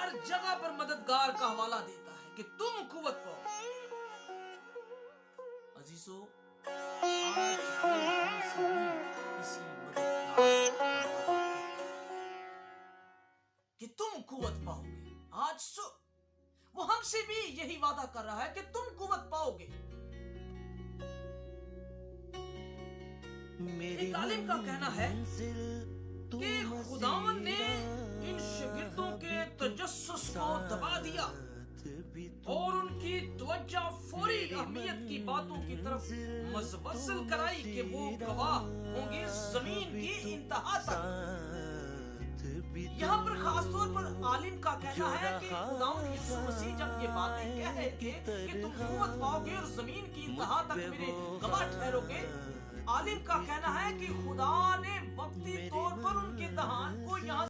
ہر جگہ پر مددگار کا حوالہ دیتا ہے کہ تم قوت پاؤ۔ عزیزو، آج وہ ہم سے بھی اسی مددگار کا وعدہ کرتا ہے کہ تم قوت پاؤ گے۔ آج وہ ہم سے بھی یہی وعدہ کر رہا ہے کہ تم قوت پاؤ گے۔ ایک عالم کا کہنا ہے کہ خداوند نے ان شاگردوں کے تجسس کو دبا دیا اور ان کی توجہ فوری اہمیت کی باتوں کی طرف متوصل کرائی کہ وہ گواہ ہوں گے زمین کی انتہا تک۔ یہاں پر خاص طور پر عالم کا کہنا ہے کہ خداوند یسوع مسیح جب یہ باتیں کہہ رہے تھے کہ تم قوت پاؤ گے اور زمین کی انتہا تک میرے گواہ ٹھہرو گے، عالم کا کہنا ہے کہ خدا نے وقتی طور پر ان کے دہان کو یہاں